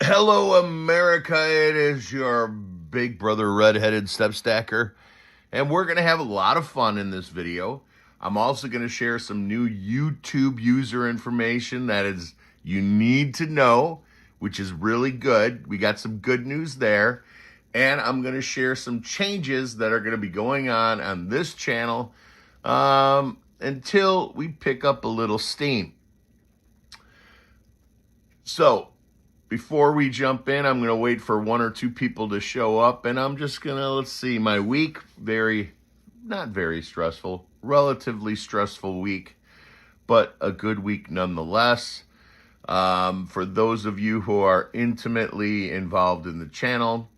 Hello, America. It is your big brother redheaded step stacker, and we're going to have a lot of fun in this video. I'm also going to share some new YouTube user information that is you need to know, which is really good. We got some good news there, and I'm going to share some changes that are going to be going on this channel until we pick up a little steam. So, before we jump in, I'm going to wait for one or two people to show up, and I'm just going to, let's see, my week, not very stressful, relatively stressful week, but a good week nonetheless. For those of you who are intimately involved in the channel,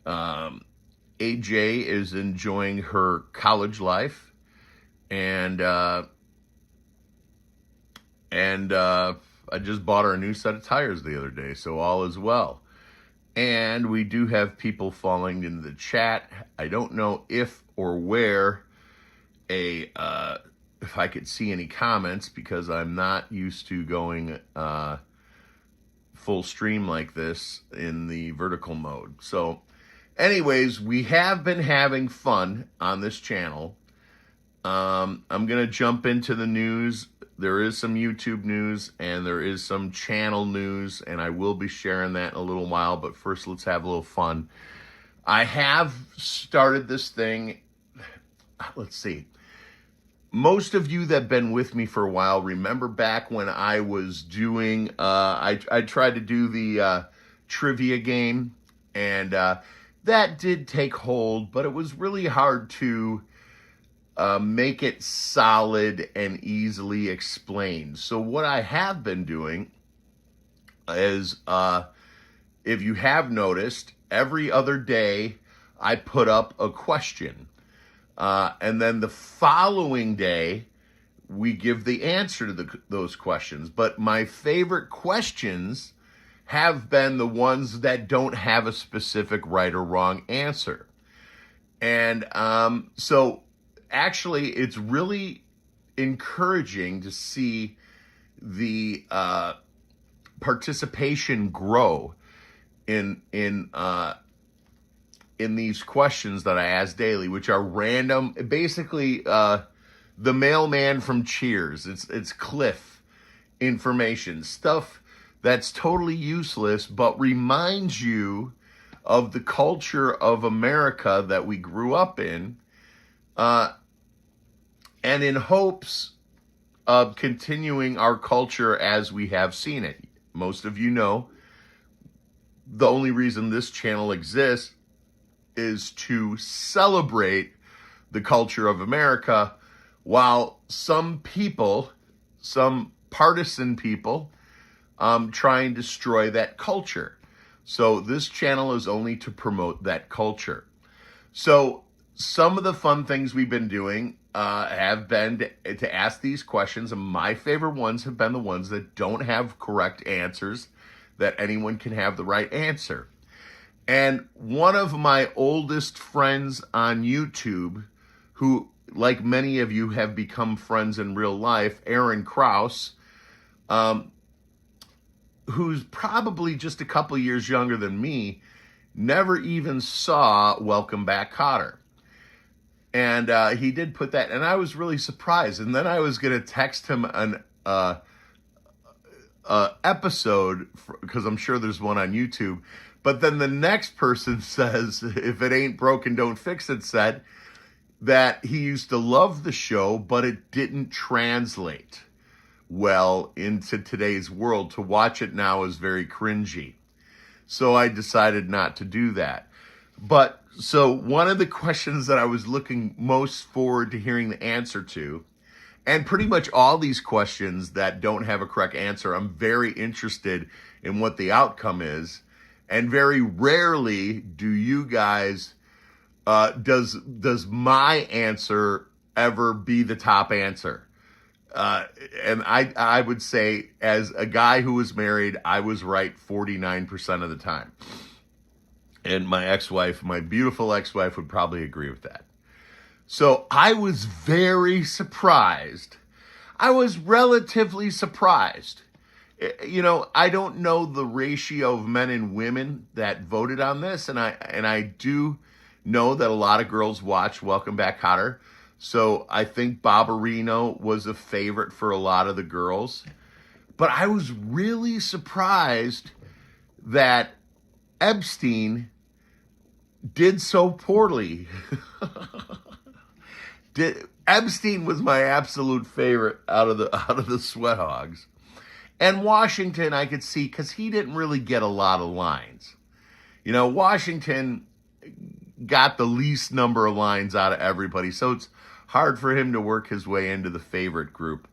AJ is enjoying her college life, and I just bought her a new set of tires the other day, so all is well. And we do have people falling into the chat. I don't know if or where if I could see any comments, because I'm not used to going full stream like this in the vertical mode. So anyways, we have been having fun on this channel. I'm going to jump into the news. There is some YouTube news and there is some channel news, and I will be sharing that in a little while. But first, let's have a little fun. I have started this thing. Let's see. Most of you that have been with me for a while remember back when I was doing, I tried to do the trivia game, and that did take hold, but it was really hard to make it solid and easily explained. So what I have been doing is, if you have noticed, every other day I put up a question. And then the following day, we give the answer to those questions. But my favorite questions have been the ones that don't have a specific right or wrong answer. And so actually, it's really encouraging to see the participation grow in these questions that I ask daily, which are random. Basically, the mailman from Cheers. It's Cliff information, stuff that's totally useless, but reminds you of the culture of America that we grew up in. And in hopes of continuing our culture as we have seen it. Most of you know the only reason this channel exists is to celebrate the culture of America, while some people, some partisan people, try and destroy that culture. So this channel is only to promote that culture. So some of the fun things we've been doing have been to ask these questions, and my favorite ones have been the ones that don't have correct answers, that anyone can have the right answer. And one of my oldest friends on YouTube, who, like many of you, have become friends in real life, Aaron Kraus, who's probably just a couple years younger than me, never even saw Welcome Back, Kotter. And he did put that, and I was really surprised. And then I was going to text him an episode, because I'm sure there's one on YouTube. But then the next person says, if it ain't broken, don't fix it, said that he used to love the show, but it didn't translate well into today's world. To watch it now is very cringy. So I decided not to do that. But so one of the questions that I was looking most forward to hearing the answer to, and pretty much all these questions that don't have a correct answer, I'm very interested in what the outcome is. And very rarely do you guys, does my answer ever be the top answer? And I would say, as a guy who was married, I was right 49% of the time. And my ex-wife, my beautiful ex-wife, would probably agree with that. So I was very surprised. I was relatively surprised You know, I don't know the ratio of men and women that voted on this, and I do know that a lot of girls watch Welcome Back Kotter. So I think Barbarino was a favorite for a lot of the girls. But I was really surprised that Epstein did so poorly. Epstein was my absolute favorite out of the Sweat Hogs. And Washington, I could see, because he didn't really get a lot of lines. You know, Washington got the least number of lines out of everybody, so it's hard for him to work his way into the favorite group.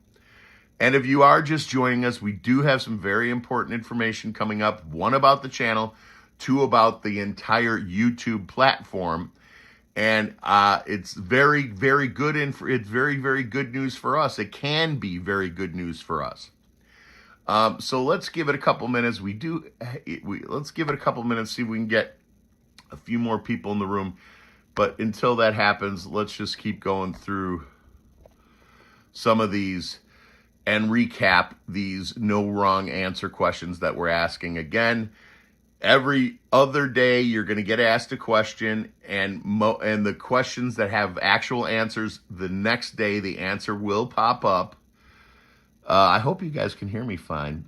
And if you are just joining us, we do have some very important information coming up. One, about the channel. Two, about the entire YouTube platform. And it's very, very good. It's very, very good news for us. It can be very good news for us. So let's give it a couple minutes. Let's give it a couple minutes, see if we can get a few more people in the room. But until that happens, let's just keep going through some of these and recap these no wrong answer questions that we're asking. Again, every other day you're going to get asked a question, and the questions that have actual answers, the next day the answer will pop up. I hope you guys can hear me fine.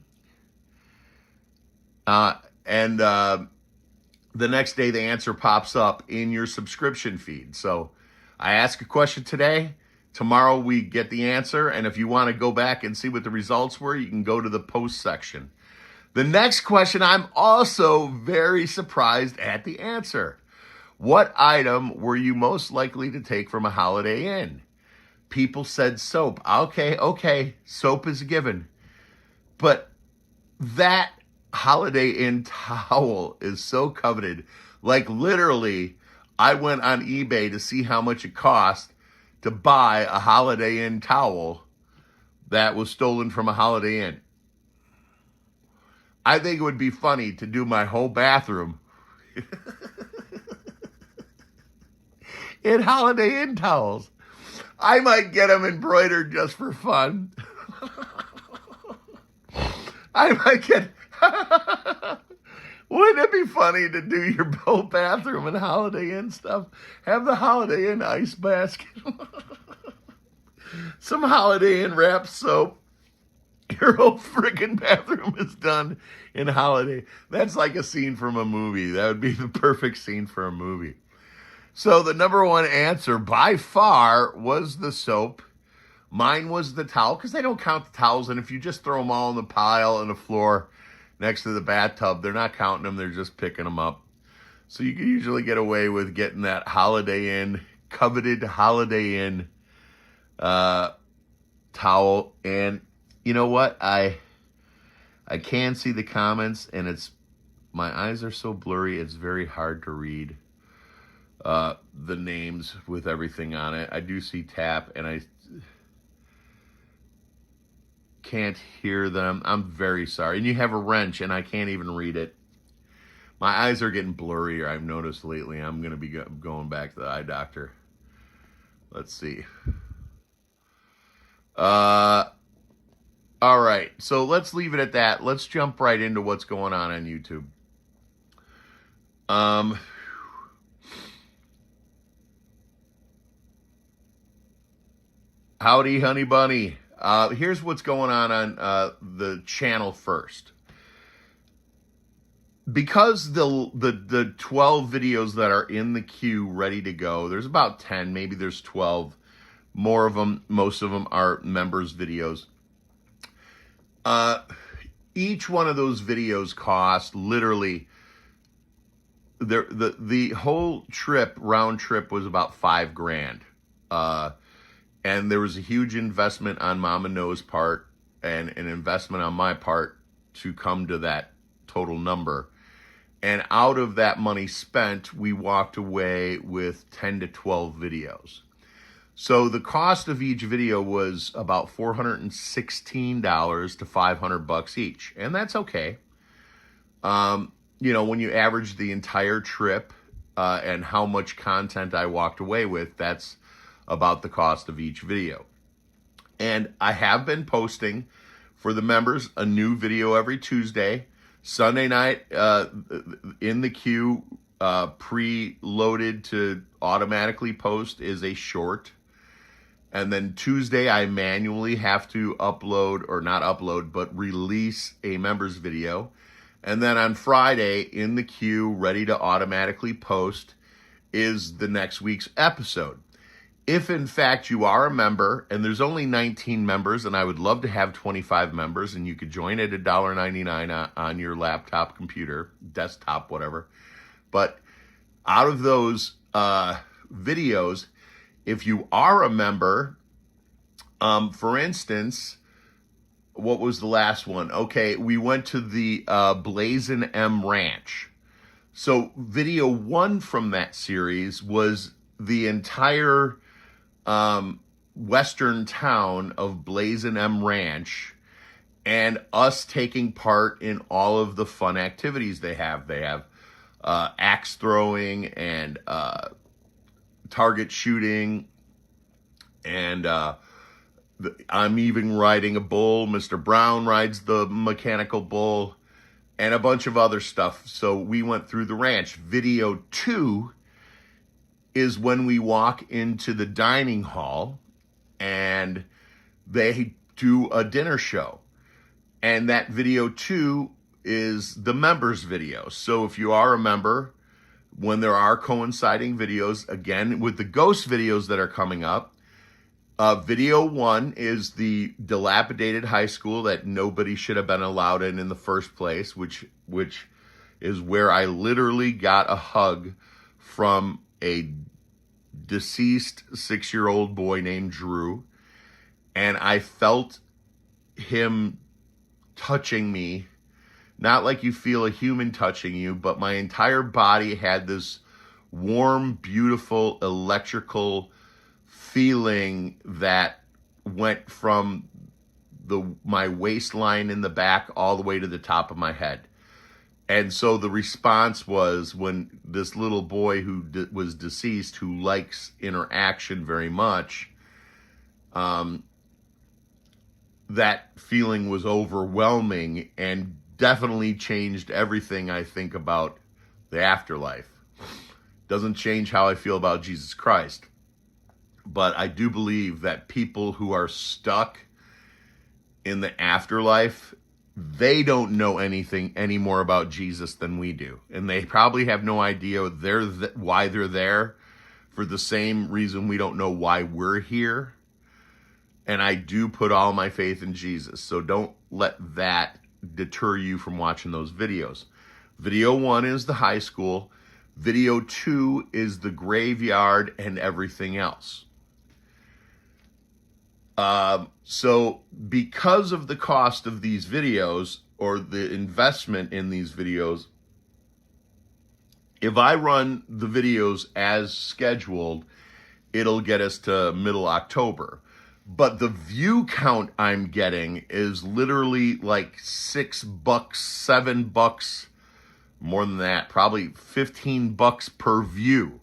And the next day the answer pops up in your subscription feed. So I ask a question today. Tomorrow we get the answer, and if you want to go back and see what the results were, you can go to the post section. The next question, I'm also very surprised at the answer. What item were you most likely to take from a Holiday Inn? People said soap. Okay, soap is a given. But that Holiday Inn towel is so coveted. Like, literally, I went on eBay to see how much it cost to buy a Holiday Inn towel that was stolen from a Holiday Inn. I think it would be funny to do my whole bathroom in Holiday Inn towels. I might get them embroidered just for fun. I might get... Wouldn't it be funny to do your whole bathroom in Holiday Inn stuff? Have the Holiday Inn ice basket. Some Holiday Inn wrapped soap. Your whole friggin' bathroom is done in Holiday. That's like a scene from a movie. That would be the perfect scene for a movie. So the number one answer by far was the soap. Mine was the towel, because they don't count the towels. And if you just throw them all in the pile on the floor next to the bathtub, they're not counting them. They're just picking them up. So you can usually get away with getting that Holiday Inn, coveted Holiday Inn towel. And you know what? I can see the comments, and my eyes are so blurry, it's very hard to read the names with everything on it. I do see tap, and I can't hear them. I'm very sorry. And you have a wrench, and I can't even read it. My eyes are getting blurrier, I've noticed lately. I'm going to be going back to the eye doctor. Let's see. All right, so let's leave it at that. Let's jump right into what's going on YouTube. Howdy, honey bunny. Here's what's going on the channel first. Because the 12 videos that are in the queue ready to go, there's about 10, maybe there's 12. More of them, most of them are members' videos. Each one of those videos cost literally, the whole round trip was about $5,000. And there was a huge investment on Mama No's part and an investment on my part to come to that total number. And out of that money spent, we walked away with 10 to 12 videos. So the cost of each video was about $416 to $500 each. And that's okay. You know, when you average the entire trip and how much content I walked away with, that's about the cost of each video. And I have been posting for the members, a new video every Tuesday. Sunday night, in the queue, pre-loaded to automatically post is a short. And then Tuesday, I manually have to upload, or not upload, but release a members video. And then on Friday, in the queue, ready to automatically post, is the next week's episode. If in fact you are a member, and there's only 19 members, and I would love to have 25 members, and you could join at $1.99 on your laptop, computer, desktop, whatever. But out of those videos, if you are a member, for instance, what was the last one? Okay, we went to the Blazin' M Ranch. So video 1 from that series was the entire western town of Blazin' M Ranch and us taking part in all of the fun activities they have. They have axe throwing and target shooting, and I'm even riding a bull. Mr. Brown rides the mechanical bull, and a bunch of other stuff. So we went through the ranch. Video 2 is when we walk into the dining hall and they do a dinner show. And that video 2 is the members video. So if you are a member, when there are coinciding videos, again, with the ghost videos that are coming up, video 1 is the dilapidated high school that nobody should have been allowed in the first place, which is where I literally got a hug from a deceased 6-year-old boy named Drew, and I felt him touching me, not like you feel a human touching you, but my entire body had this warm, beautiful, electrical feeling that went from my waistline in the back all the way to the top of my head. And so the response was, when this little boy who was deceased, who likes interaction very much, that feeling was overwhelming and definitely changed everything I think about the afterlife. Doesn't change how I feel about Jesus Christ. But I do believe that people who are stuck in the afterlife, they don't know anything any more about Jesus than we do. And they probably have no idea why they're there, for the same reason we don't know why we're here. And I do put all my faith in Jesus. So don't let that deter you from watching those videos. Video 1 is the high school. Video 2 is the graveyard and everything else. So because of the cost of these videos, or the investment in these videos, if I run the videos as scheduled, it'll get us to middle October. But the view count I'm getting is literally like $6, $7, more than that, probably $15 per view.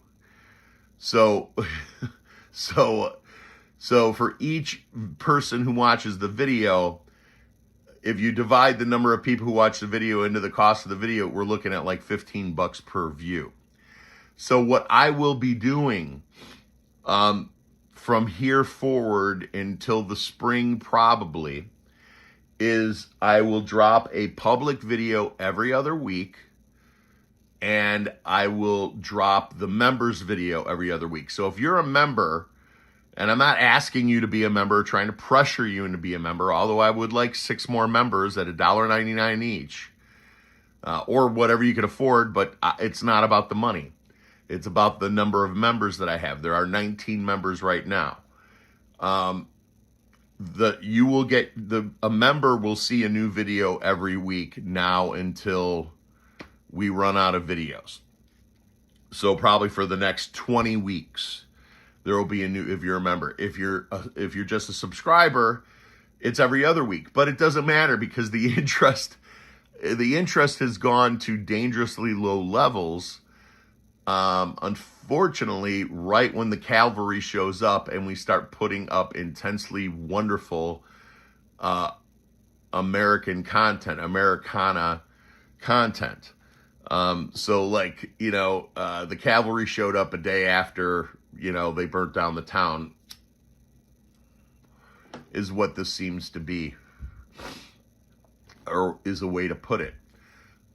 So for each person who watches the video, if you divide the number of people who watch the video into the cost of the video, we're looking at like $15 per view. So what I will be doing from here forward until the spring probably is I will drop a public video every other week, and I will drop the members video every other week. So if you're a member, and I'm not asking you to be a member, trying to pressure you into be a member, although I would like 6 more members at $1.99 each, or whatever you can afford, but it's not about the money. It's about the number of members that I have. There are 19 members right now. A member will see a new video every week now until we run out of videos. So probably for the next 20 weeks, there will be a new, if you're a member. If you're just a subscriber, it's every other week. But it doesn't matter, because the interest has gone to dangerously low levels. Unfortunately, right when the cavalry shows up and we start putting up intensely wonderful, American content, Americana content. So like, the cavalry showed up a day after, they burnt down the town, is what this seems to be, or is a way to put it.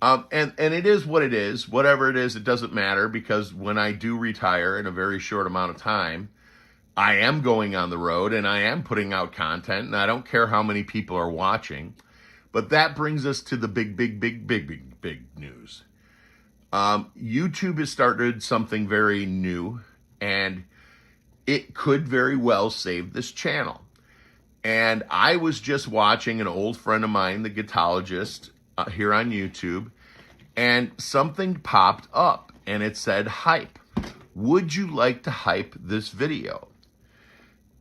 And it is what it is. Whatever it is, it doesn't matter, because when I do retire in a very short amount of time, I am going on the road and I am putting out content, and I don't care how many people are watching. But that brings us to the big news. YouTube has started something very new, and it could very well save this channel. And I was just watching an old friend of mine, the Guitologist, here on YouTube, and something popped up and it said hype. Would you like to hype this video?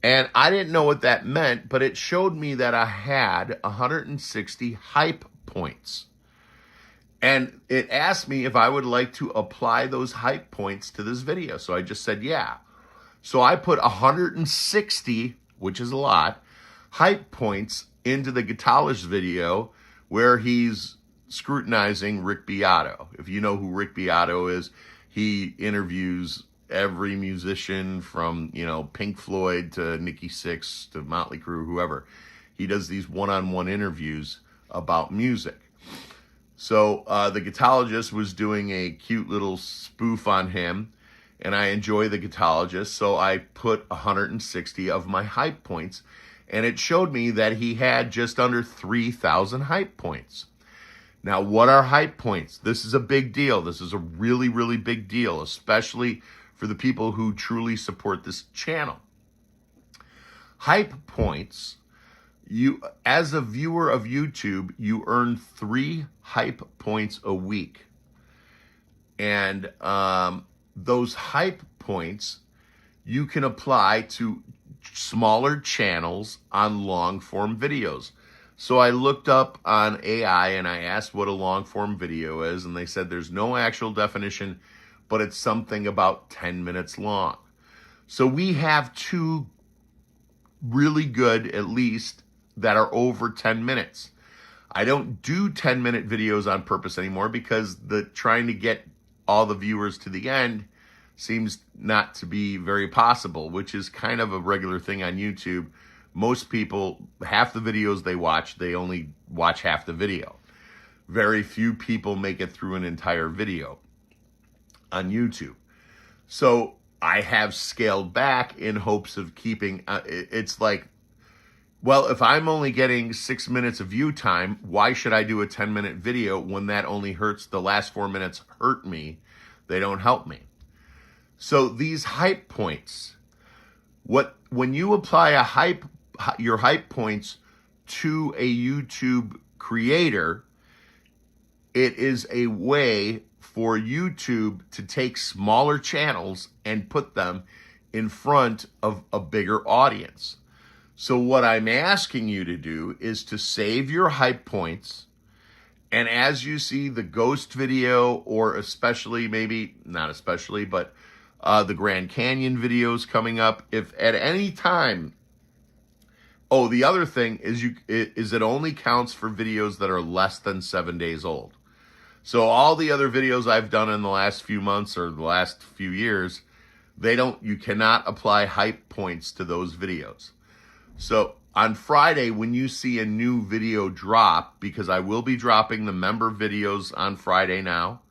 And I didn't know what that meant, but it showed me that I had 160 hype points. And it asked me if I would like to apply those hype points to this video. So I just said, yeah. So I put 160, which is a lot, hype points into the Guitologist video where he's scrutinizing Rick Beato. If you know who Rick Beato is, he interviews every musician from, Pink Floyd to Nikki Sixx to Motley Crue, whoever. He does these one-on-one interviews about music. So the Guitologist was doing a cute little spoof on him, and I enjoy the Guitologist, so I put 160 of my hype points, and it showed me that he had just under 3,000 hype points. Now, what are hype points? This is a big deal. This is a really, really big deal, especially for the people who truly support this channel. Hype points, you, as a viewer of YouTube, you earn 3 hype points a week. And those hype points you can apply to smaller channels on long form videos. So I looked up on AI and I asked what a long form video is, and they said there's no actual definition, but it's something about 10 minutes long. So we have 2 really good, at least, that are over 10 minutes. I don't do 10-minute videos on purpose anymore because trying to get all the viewers to the end seems not to be very possible, which is kind of a regular thing on YouTube. Most people, half the videos they watch, they only watch half the video. Very few people make it through an entire video on YouTube. So I have scaled back in hopes of keeping, it's like, well, if I'm only getting 6 minutes of view time, why should I do a 10-minute video when that only hurts, the last 4 minutes hurt me? They don't help me. So these hype points, when you apply your hype points to a YouTube creator, it is a way for YouTube to take smaller channels and put them in front of a bigger audience. So what I'm asking you to do is to save your hype points, and as you see the Ghost video, or especially, maybe not especially, but the Grand Canyon videos coming up, if at any time, oh, the other thing is it only counts for videos that are less than 7 days old. So all the other videos I've done in the last few months or the last few years, you cannot apply hype points to those videos. So on Friday, when you see a new video drop, because I will be dropping the member videos on Friday now,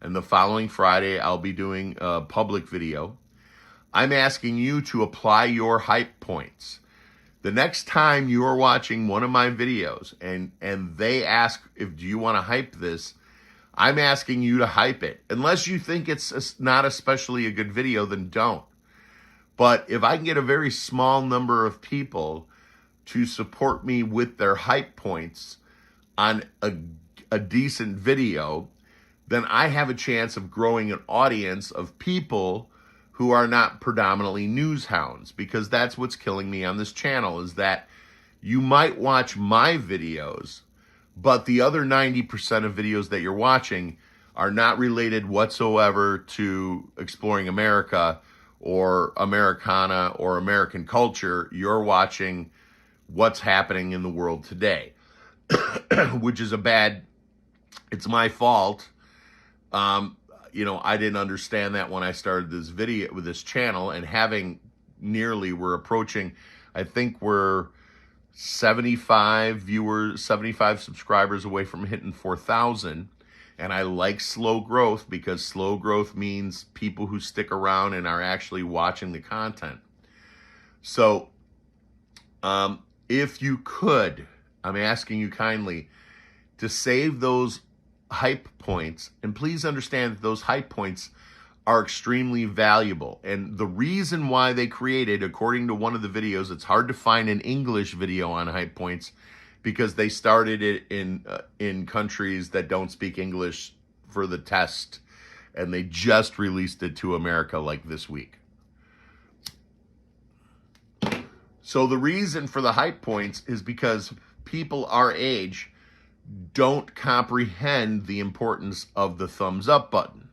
and the following Friday I'll be doing a public video, I'm asking you to apply your hype points. The next time you're watching one of my videos and they ask, do you want to hype this? I'm asking you to hype it. Unless you think it's not especially a good video, then don't. But if I can get a very small number of people to support me with their hype points on a decent video, then I have a chance of growing an audience of people who are not predominantly news hounds, because that's what's killing me on this channel, is that you might watch my videos, but the other 90% of videos that you're watching are not related whatsoever to exploring America or Americana or American culture. You're watching what's happening in the world today. which is it's my fault. I didn't understand that when I started this video with this channel, and we're approaching, I think we're 75 subscribers away from hitting 4,000. And I like slow growth because slow growth means people who stick around and are actually watching the content. So, if you could, I'm asking you kindly to save those hype points, and please understand that those hype points are extremely valuable. And the reason why they created, according to one of the videos, it's hard to find an English video on hype points because they started it in countries that don't speak English for the test, and they just released it to America like this week. So the reason for the hype points is because people our age don't comprehend the importance of the thumbs up button.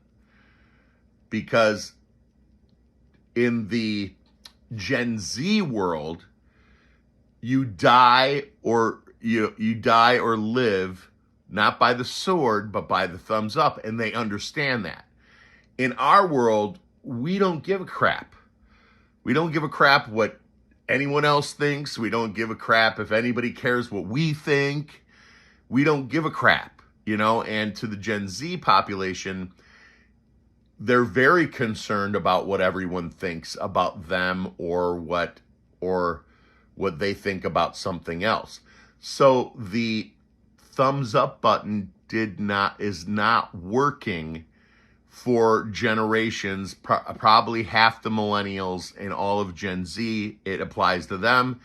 Because in the Gen Z world, you die or live not by the sword, but by the thumbs up, and they understand that. In our world, we don't give a crap. We don't give a crap what anyone else thinks. We don't give a crap if anybody cares what we think. We don't give a crap, and to the Gen Z population, they're very concerned about what everyone thinks about them or what they think about something else. So the thumbs up button is not working for generations, probably half the millennials and all of Gen Z. It applies to them,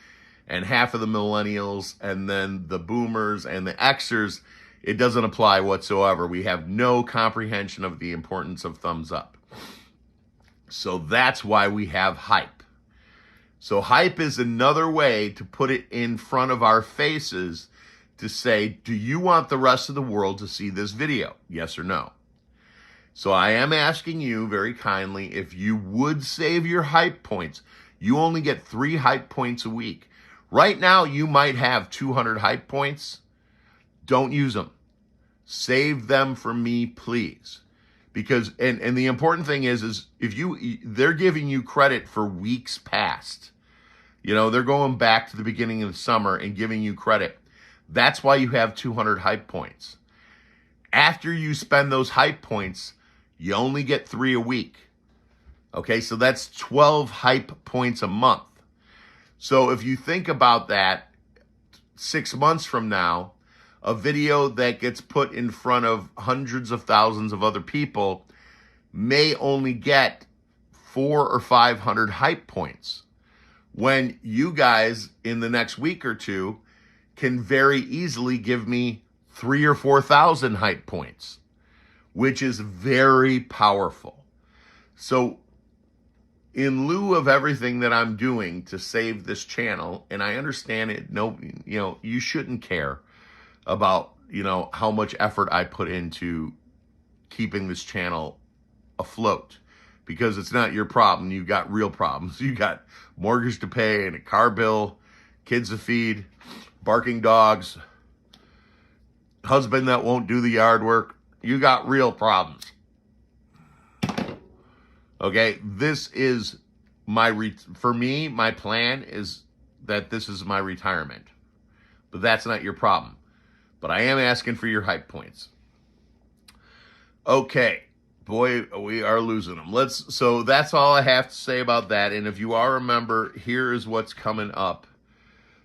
and half of the millennials, and then the boomers and the Xers, it doesn't apply whatsoever. We have no comprehension of the importance of thumbs up. So that's why we have hype. So hype is another way to put it in front of our faces to say, do you want the rest of the world to see this video? Yes or no? So I am asking you very kindly if you would save your hype points. You only get 3 hype points a week. Right now, you might have 200 hype points. Don't use them. Save them for me, please. Because, and the important thing is they're giving you credit for weeks past. They're going back to the beginning of the summer and giving you credit. That's why you have 200 hype points. After you spend those hype points, you only get 3 a week. Okay, so that's 12 hype points a month. So if you think about that, 6 months from now, a video that gets put in front of hundreds of thousands of other people may only get 400 or 500 hype points, when you guys in the next week or two can very easily give me 3,000 or 4,000 hype points, which is very powerful. So in lieu of everything that I'm doing to save this channel, and I understand it, you shouldn't care about, how much effort I put into keeping this channel afloat, because it's not your problem. You've got real problems. You got mortgage to pay and a car bill, kids to feed, barking dogs, husband that won't do the yard work. You got real problems. Okay, this is for me, my plan is that this is my retirement. But that's not your problem. But I am asking for your hype points. Okay, boy, we are losing them. So that's all I have to say about that. And if you are a member, here is what's coming up.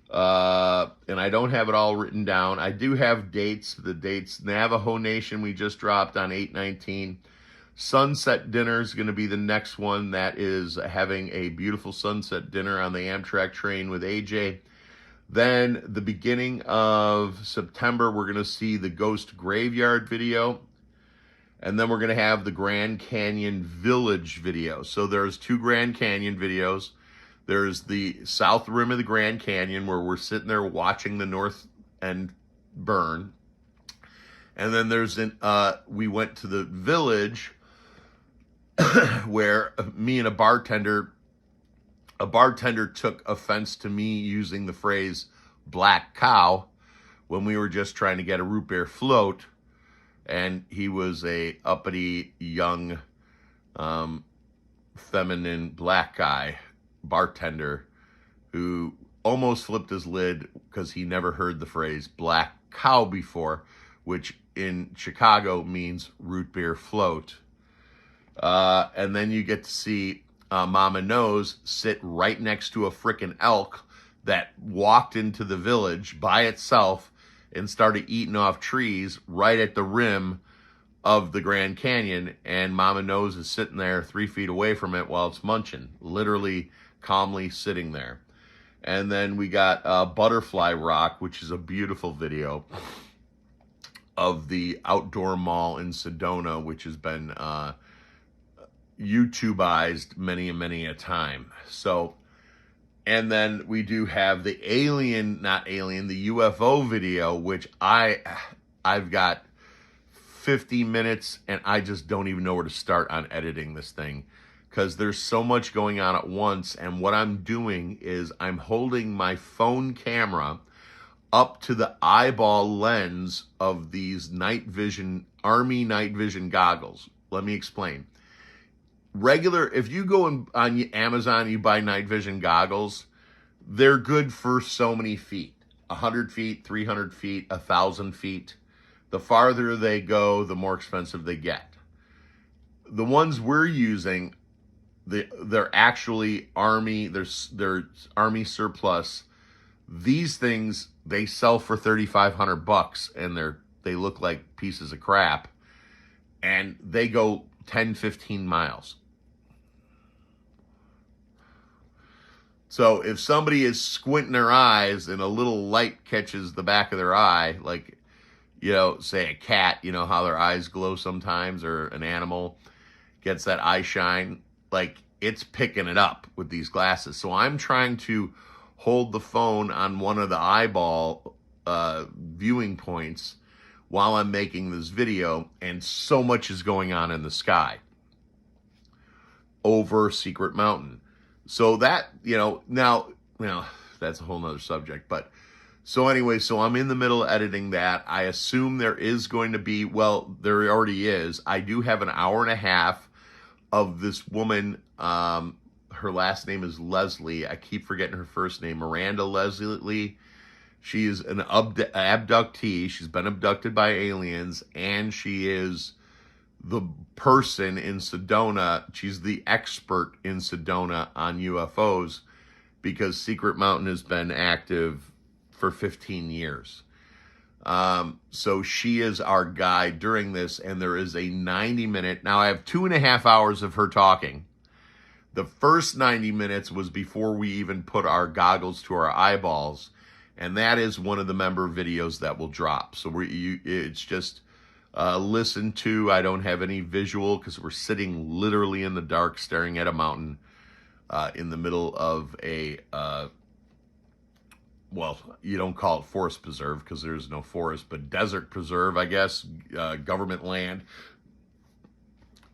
And I don't have it all written down. I do have dates. The dates: Navajo Nation, we just dropped on 8/19. Sunset Dinner is going to be the next one. That is having a beautiful sunset dinner on the Amtrak train with AJ. Then the beginning of September, we're going to see the Ghost Graveyard video. And then we're going to have the Grand Canyon Village video. So there's 2 Grand Canyon videos. There's the south rim of the Grand Canyon, where we're sitting there watching the north end burn. And then we went to the village where me and a bartender took offense to me using the phrase black cow, when we were just trying to get a root beer float, and he was a uppity, young, feminine black guy, bartender, who almost flipped his lid because he never heard the phrase black cow before, which in Chicago means root beer float. And then you get to see Mama Nose sit right next to a frickin' elk that walked into the village by itself and started eating off trees right at the rim of the Grand Canyon. And Mama Nose is sitting there 3 feet away from it while it's munching, literally calmly sitting there. And then we got Butterfly Rock, which is a beautiful video of the outdoor mall in Sedona, which has been YouTubeized many a time. So, and then we do have the the UFO video, which I've got 50 minutes and I just don't even know where to start on editing this thing because there's so much going on at once. And what I'm doing is I'm holding my phone camera up to the eyeball lens of these Army night vision goggles. Let me explain. If you go on Amazon, you buy night vision goggles, they're good for so many feet, 100 feet, 300 feet, 1,000 feet. The farther they go, the more expensive they get. The ones we're using, they're actually Army, they're Army surplus. These things, they sell for $3,500 and they look like pieces of crap, and they go 10, 15 miles. So if somebody is squinting their eyes and a little light catches the back of their eye, like, say a cat, how their eyes glow sometimes, or an animal gets that eye shine, like it's picking it up with these glasses. So I'm trying to hold the phone on one of the eyeball viewing points while I'm making this video, and so much is going on in the sky over Secret Mountain. So that, now, that's a whole nother subject. But so anyway, so I'm in the middle of editing that. I assume there is going to be, there already is. I do have an hour and a half of this woman. Her last name is Leslie. I keep forgetting her first name. Miranda Leslie. She is an abductee. She's been abducted by aliens, and she is the person in Sedona. She's the expert in Sedona on UFOs because Secret Mountain has been active for 15 years. So she is our guide during this, and there is a 90-minute. Now I have 2.5 hours of her talking. The first 90 minutes was before we even put our goggles to our eyeballs, and that is one of the member videos that will drop. So it's just listen to. I don't have any visual because we're sitting literally in the dark staring at a mountain in the middle of a, you don't call it forest preserve because there's no forest, but desert preserve, I guess, government land.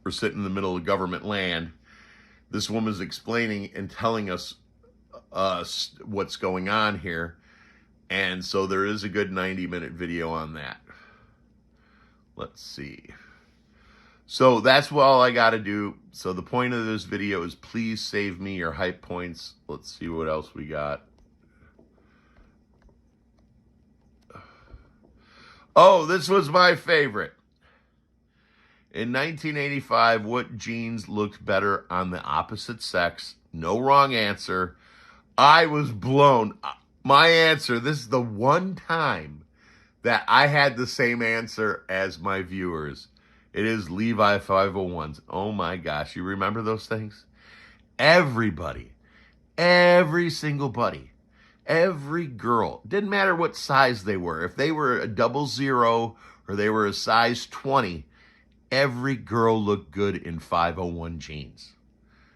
We're sitting in the middle of government land. This woman's explaining and telling us what's going on here. And so there is a good 90-minute video on that. Let's see. So that's all I got to do. So the point of this video is please save me your hype points. Let's see what else we got. Oh, this was my favorite. In 1985, what jeans looked better on the opposite sex? No wrong answer. I was blown. My answer, this is the one time that I had the same answer as my viewers. It is Levi 501s. Oh my gosh, you remember those things? Everybody, every single buddy, every girl, didn't matter what size they were. If they were a 00 or they were a size 20, every girl looked good in 501 jeans.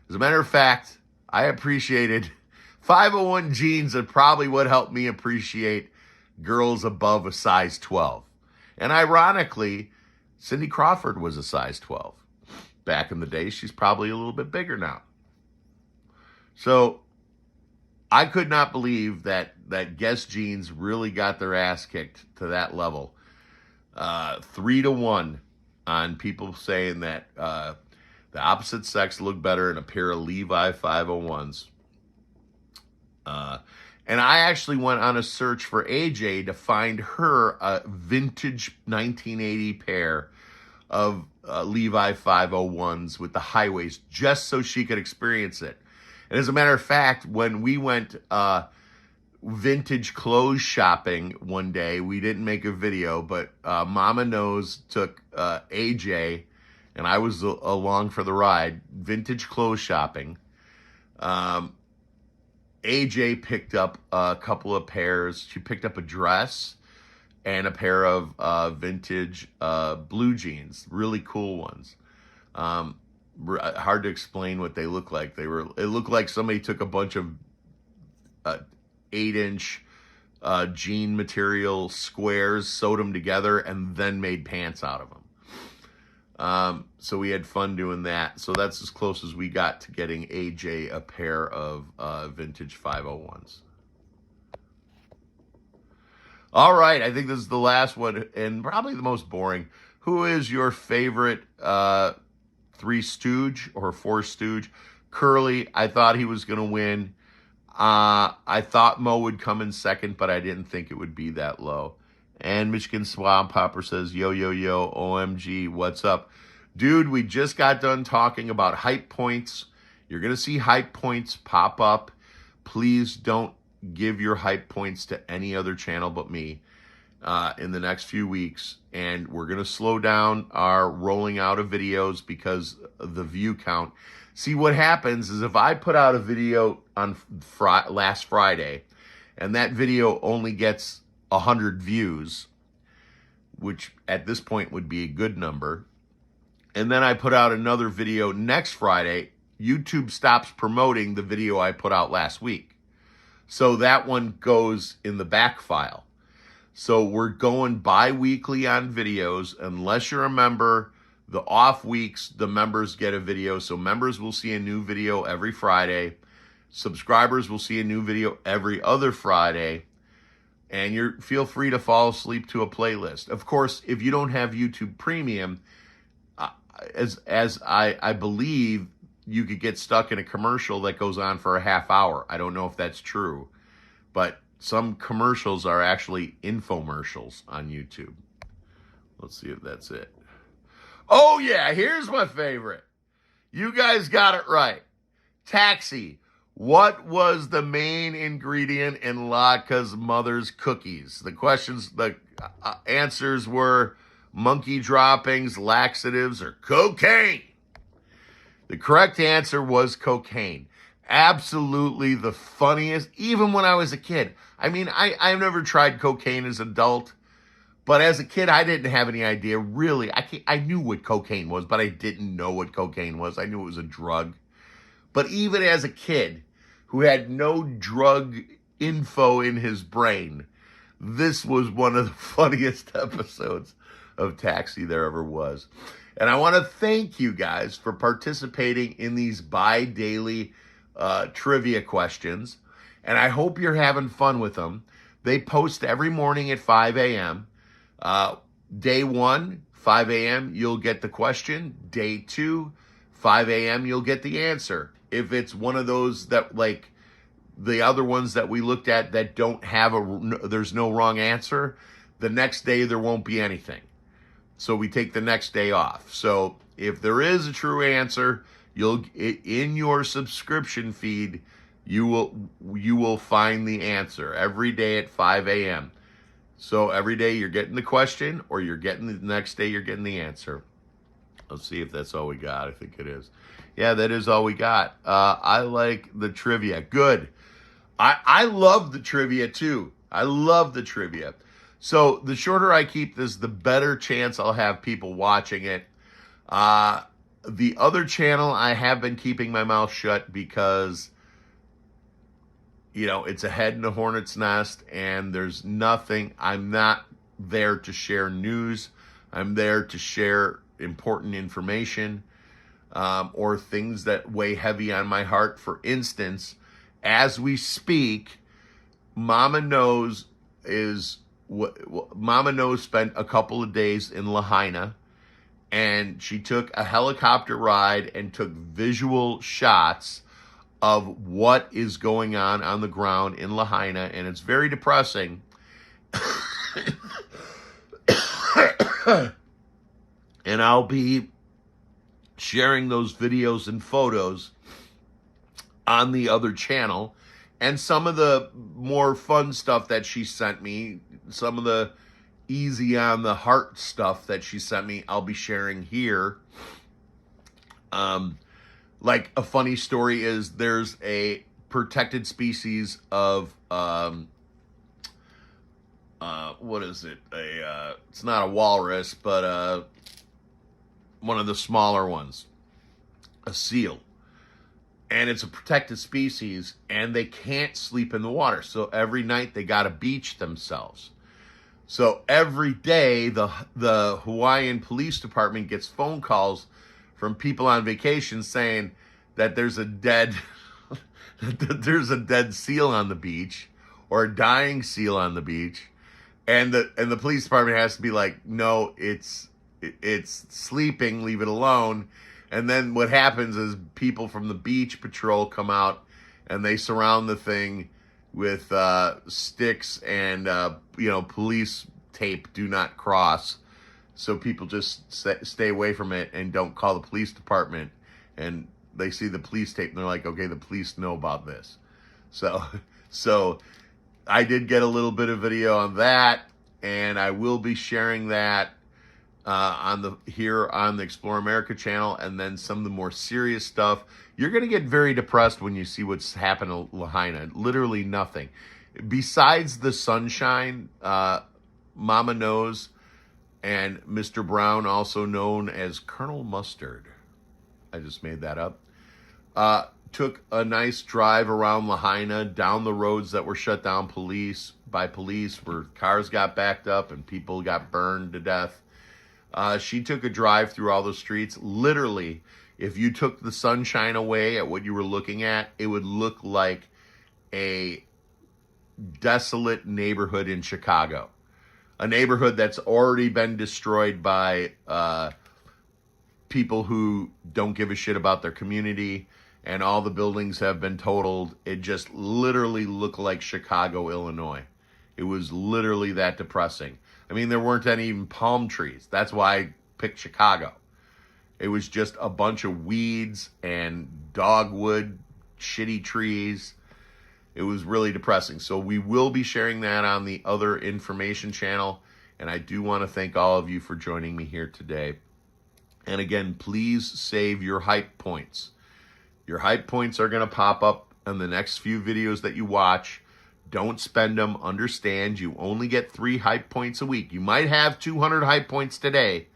As a matter of fact, I appreciated 501 jeans are probably what helped me appreciate girls above a size 12. And ironically, Cindy Crawford was a size 12. Back in the day, she's probably a little bit bigger now. So I could not believe that Guess Jeans really got their ass kicked to that level. 3-1 on people saying that the opposite sex looked better in a pair of Levi 501s. And I actually went on a search for AJ to find her a vintage 1980 pair of Levi 501s with the high waist, just so she could experience it. And as a matter of fact, when we went vintage clothes shopping one day, we didn't make a video, but Mama Knows took AJ, and I was along for the ride, vintage clothes shopping. AJ picked up a couple of pairs. She picked up a dress and a pair of vintage blue jeans, really cool ones. Hard to explain what they look like. It looked like somebody took a bunch of 8-inch jean material squares, sewed them together, and then made pants out of them. So we had fun doing that. So that's as close as we got to getting AJ a pair of vintage 501s. All right, I think this is the last one and probably the most boring. Who is your favorite 3 Stooge or 4 Stooge? Curly, I thought he was going to win. I thought Mo would come in second, but I didn't think it would be that low. And Michigan Swamp Popper says, yo, yo, yo, OMG, what's up? Dude, we just got done talking about hype points. You're going to see hype points pop up. Please don't give your hype points to any other channel but me in the next few weeks. And we're going to slow down our rolling out of videos because of the view count. See, what happens is if I put out a video on last Friday and that video only gets 100 views, which at this point would be a good number, and then I put out another video next Friday, YouTube stops promoting the video I put out last week. So that one goes in the back file. So we're going bi-weekly on videos. Unless you're a member, the off weeks, the members get a video. So members will see a new video every Friday. Subscribers will see a new video every other Friday. And feel free to fall asleep to a playlist. Of course, if you don't have YouTube Premium, as I believe, you could get stuck in a commercial that goes on for a half hour. I don't know if that's true, but some commercials are actually infomercials on YouTube. Let's see if that's it. Oh yeah, here's my favorite. You guys got it right. Taxi. What was the main ingredient in Latka's mother's cookies? The answers were monkey droppings, laxatives, or cocaine. The correct answer was cocaine. Absolutely the funniest, even when I was a kid. I mean, I've never tried cocaine as an adult, but as a kid, I didn't have any idea. Really, I knew what cocaine was, but I didn't know what cocaine was. I knew it was a drug. But even as a kid who had no drug info in his brain, this was one of the funniest episodes of Taxi there ever was. And I want to thank you guys for participating in these bi-daily trivia questions. And I hope you're having fun with them. They post every morning at 5 a.m. Day 1, 5 a.m., you'll get the question. Day 2, 5 a.m., you'll get the answer. If it's one of those that, like the other ones that we looked at that don't have there's no wrong answer, the next day there won't be anything. So we take the next day off. So if there is a true answer, in your subscription feed, you will find the answer every day at 5 a.m. So every day you're getting the question, or you're getting the next day you're getting the answer. Let's see if that's all we got. I think it is. Yeah, that is all we got. I like the trivia. Good. I love the trivia too. I love the trivia. So the shorter I keep this, the better chance I'll have people watching it. The other channel, I have been keeping my mouth shut because, it's a head in a hornet's nest, and there's nothing. I'm not there to share news. I'm there to share important information or things that weigh heavy on my heart. For instance, As we speak, Mama Knows Mama Knows spent a couple of days in Lahaina, and she took a helicopter ride and took visual shots of what is going on the ground in Lahaina, and it's very depressing. And I'll be sharing those videos and photos on the other channel, and some of the more fun stuff that she sent me, some of the easy on the heart stuff that she sent me, I'll be sharing here. Like a funny story is there's a protected species of what is it? It's not a walrus, but one of the smaller ones, a seal. And it's a protected species, and they can't sleep in the water. So every night they got to beach themselves. So every day the Hawaiian Police Department gets phone calls from people on vacation saying that there's a dead seal on the beach, or a dying seal on the beach, and the police department has to be like, no, it's sleeping, leave it alone. And then what happens is people from the beach patrol come out and they surround the thing with sticks and police tape, do not cross. So people just stay away from it and don't call the police department. And they see the police tape and they're like, okay, the police know about this. So I did get a little bit of video on that, and I will be sharing that on the Explore America channel, and then some of the more serious stuff. You're going to get very depressed when you see what's happened to Lahaina. Literally nothing. Besides the sunshine, Mama Knows and Mr. Brown, also known as Colonel Mustard, I just made that up, took a nice drive around Lahaina, down the roads that were shut down by police, where cars got backed up and people got burned to death. She took a drive through all the streets. Literally, if you took the sunshine away at what you were looking at, it would look like a desolate neighborhood in Chicago. A neighborhood that's already been destroyed by people who don't give a shit about their community, and all the buildings have been totaled. It just literally looked like Chicago, Illinois. It was literally that depressing. I mean, there weren't any even palm trees. That's why I picked Chicago. It was just a bunch of weeds and dogwood, shitty trees. It was really depressing. So we will be sharing that on the other information channel. And I do want to thank all of you for joining me here today. And again, please save your hype points. Your hype points are going to pop up in the next few videos that you watch. Don't spend them. Understand, you only get 3 hype points a week. You might have 200 hype points today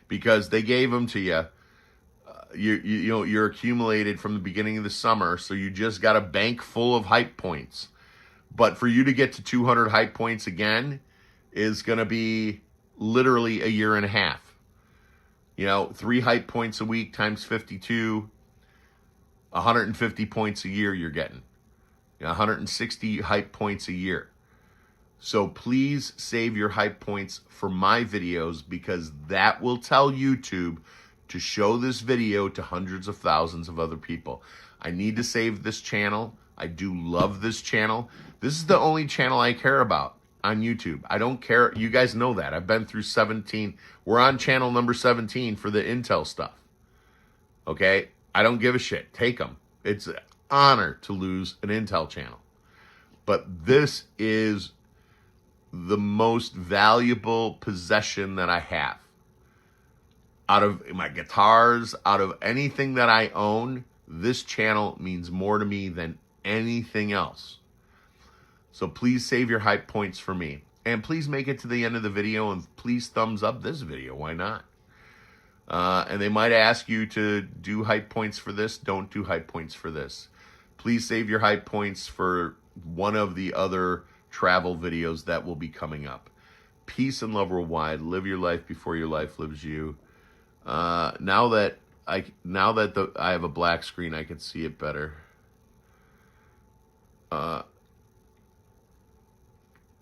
because they gave them to you. You're accumulated from the beginning of the summer, so you just got a bank full of hype points. But for you to get to 200 hype points again is going to be literally a year and a half. 3 hype points a week times 52, 150 points a year you're getting. 160 hype points a year. So please save your hype points for my videos, because that will tell YouTube to show this video to hundreds of thousands of other people. I need to save this channel. I do love this channel. This is the only channel I care about on YouTube. I don't care. You guys know that. I've been through 17. We're on channel number 17 for the Intel stuff. Okay? I don't give a shit. Take them. It's an honor to lose an Intel channel. But this is the most valuable possession that I have. Out of my guitars, out of anything that I own, this channel means more to me than anything else. So please save your hype points for me. And please make it to the end of the video, and please thumbs up this video. Why not? And they might ask you to do hype points for this. Don't do hype points for this. Please save your hype points for one of the other travel videos that will be coming up. Peace and love worldwide. Live your life before your life lives you. Now that I have a black screen, I can see it better.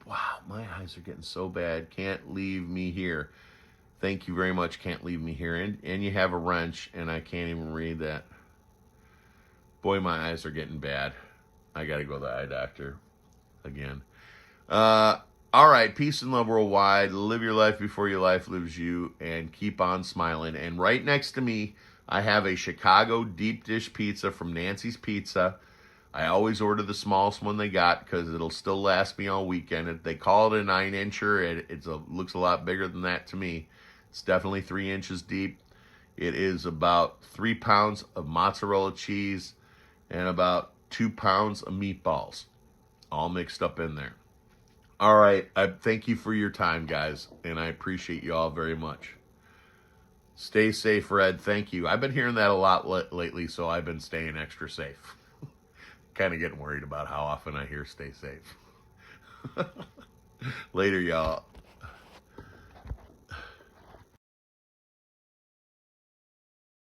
Wow, my eyes are getting so bad. Can't leave me here. Thank you very much. Can't leave me here. And you have a wrench, and I can't even read that. Boy, my eyes are getting bad. I got to go to the eye doctor again. All right. Peace and love worldwide. Live your life before your life lives you, and keep on smiling. And right next to me, I have a Chicago deep dish pizza from Nancy's Pizza. I always order the smallest one they got because it'll still last me all weekend. They call it a 9-incher. It looks a lot bigger than that to me. It's definitely 3 inches deep. It is about 3 pounds of mozzarella cheese and about 2 pounds of meatballs, all mixed up in there. All right. I thank you for your time, guys, and I appreciate you all very much. Stay safe, Red. Thank you. I've been hearing that a lot lately, so I've been staying extra safe. Kind of getting worried about how often I hear stay safe. Later, y'all.